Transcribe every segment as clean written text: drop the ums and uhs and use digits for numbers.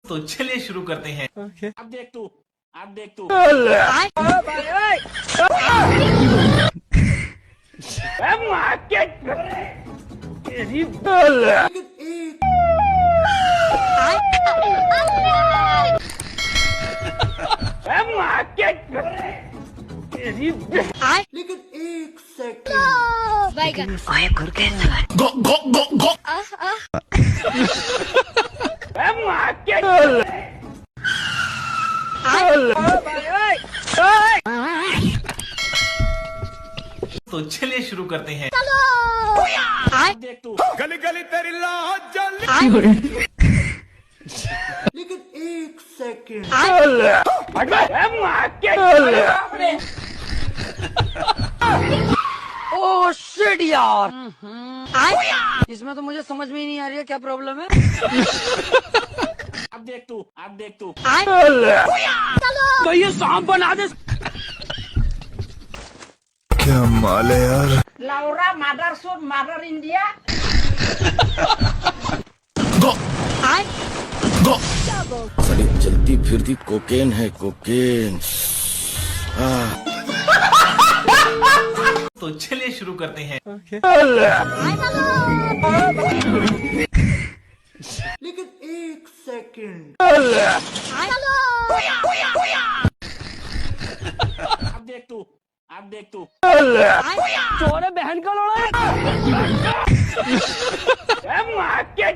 तो चलिए शुरू करते हैं। अब देख तू लेकिन एक सेकंड तो चलिए शुरू करते हैं। देख तू गली गली तेरी लाज जली। लेकिन एक सेकंड ओह शिट यार। इसमें तो मुझे समझ में ही नहीं आ रही है क्या प्रॉब्लम है। अब देख तू तो ये सांप बना दे। क्या माल है यार। लाउरा मदर सूट मदर इंडिया। साली चलती फिरती कोकेन है कोकेन। तो चलिए शुरू करते हैं। लेकिन एक सेकंड अब देख तू चोरे बहन का लोड़ा।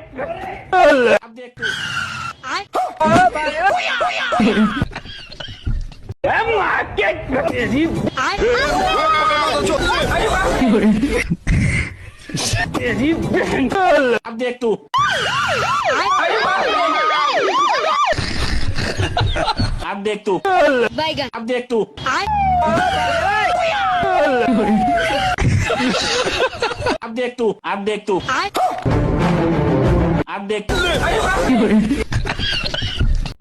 अब देख तू अब देख तू अब देख तू अब देख तू अब देख तू अब देख तू अब देख तू।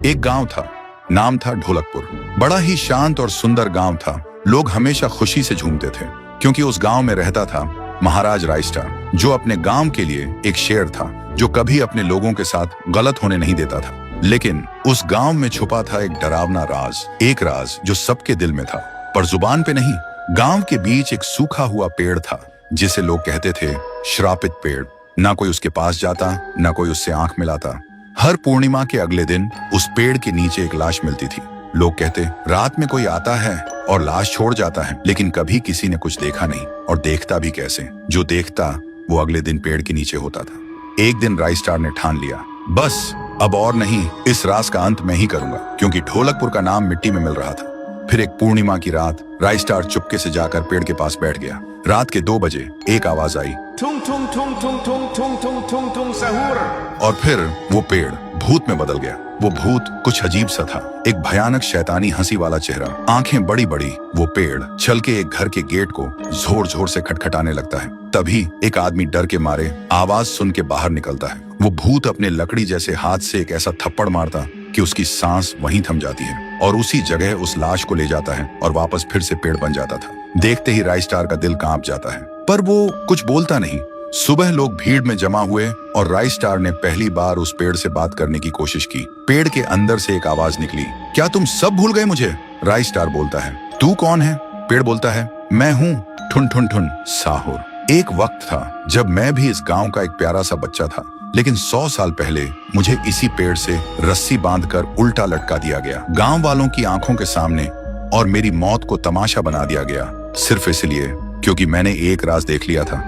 एक गांव था, नाम था ढोलकपुर। बड़ा ही शांत और सुंदर गांव था। लोग हमेशा खुशी से झूमते थे क्योंकि उस गांव में रहता था महाराज रायस्टार, जो अपने गांव के लिए एक शेर था जो कभी अपने लोगों के साथ गलत होने नहीं देता था। लेकिन उस गांव में छुपा था एक डरावना राज, एक राज जो सबके दिल में था पर जुबान पे नहीं। गांव के बीच एक सूखा हुआ पेड़ था जिसे लोग कहते थे श्रापित पेड़। ना कोई उसके पास जाता, ना कोई उससे आंख मिलाता। हर पूर्णिमा के अगले दिन उस पेड़ के नीचे एक लाश मिलती थी। लोग कहते रात में कोई आता है और लाश छोड़ जाता है, लेकिन कभी किसी ने कुछ देखा नहीं और देखता भी कैसे। जो देखता वो अगले दिन पेड़ के नीचे होता था। एक दिन रायस्टार ने ठान लिया, बस अब और नहीं, इस राज का अंत मैं ही करूंगा, क्योंकि ढोलकपुर का नाम मिट्टी में मिल रहा था। फिर एक पूर्णिमा की रात रायस्टार चुपके से जाकर पेड़ के पास बैठ गया। रात के 2 बजे एक आवाज आई, ठुंग ठुंग ठुंग ठुंग ठुंग ठुंग ठुंग ठुंग ठुंग सहूर। और फिर वो पेड़ भूत में बदल गया। वो भूत कुछ अजीब सा था, एक भयानक शैतानी हंसी वाला चेहरा, आंखें बड़ी बड़ी। वो पेड़ चल के एक घर के गेट को जोर जोर से खटखटाने लगता है। तभी एक आदमी डर के मारे आवाज सुन के बाहर निकलता है। वो भूत अपने लकड़ी जैसे हाथ से एक ऐसा थप्पड़ मारता कि उसकी सांस वहीं थम जाती है और उसी जगह उस लाश को ले जाता है और वापस फिर से पेड़ बन जाता था। देखते ही रायस्टार का दिल कांप जाता है, पर वो कुछ बोलता नहीं। सुबह लोग भीड़ में जमा हुए और रायस्टार ने पहली बार उस पेड़ से बात करने की कोशिश की। पेड़ के अंदर से एक आवाज निकली, क्या तुम सब भूल गए मुझे? रायस्टार बोलता है, तू कौन है? पेड़ बोलता है, मैं हूँ ठुन ठुन ठुन साहुर। एक वक्त था जब मैं भी इस गांव का एक प्यारा सा बच्चा था, लेकिन 100 साल पहले मुझे इसी पेड़ से रस्सी बांधकर उल्टा लटका दिया गया, गांव वालों की आंखों के सामने, और मेरी मौत को तमाशा बना दिया गया, सिर्फ इसलिए क्योंकि मैंने एक राज देख लिया था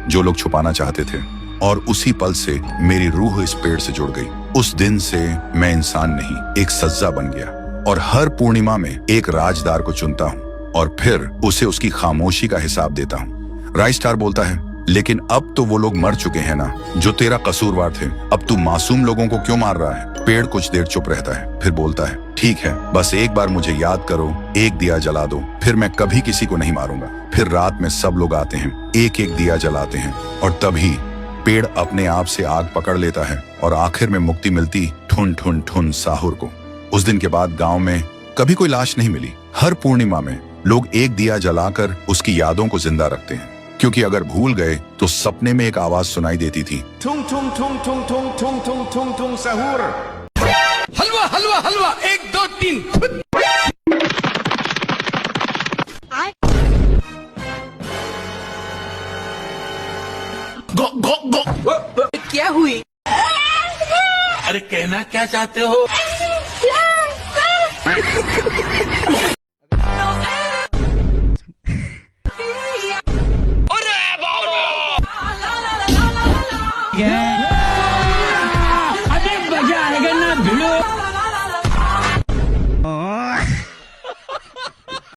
जो लोग छुपाना चाहते थे। और उसी पल से मेरी रूह इस पेड़ से जुड़ गई। उस दिन से मैं इंसान नहीं, एक सज्जा बन गया और हर पूर्णिमा में एक राजदार को चुनता हूँ और फिर उसे उसकी खामोशी का हिसाब देता हूँ। रायस्टार बोलता है, लेकिन अब तो वो लोग मर चुके हैं ना जो तेरा कसूरवार थे। अब तू मासूम लोगों को क्यों मार रहा है? पेड़ कुछ देर चुप रहता है, फिर बोलता है, ठीक है, बस एक बार मुझे याद करो, एक दिया जला दो, फिर मैं कभी किसी को नहीं मारूंगा। फिर रात में सब लोग आते हैं, एक एक दिया जलाते हैं और तभी पेड़ अपने आप से आग पकड़ लेता है और आखिर में मुक्ति मिलती ठुन ठुन ठुन साहुर को। उस दिन के बाद गांव में कभी कोई लाश नहीं मिली। हर पूर्णिमा में लोग एक दिया जलाकर उसकी यादों को जिंदा रखते हैं, क्योंकि अगर भूल गए तो सपने में एक आवाज सुनाई देती थी, ठुंग ठुंग ठुंग ठुंग ठुंग ठुंग ठुंग ठुंग ठुंग सहूर। क्या हुई? अरे कहना क्या चाहते हो? Yeah.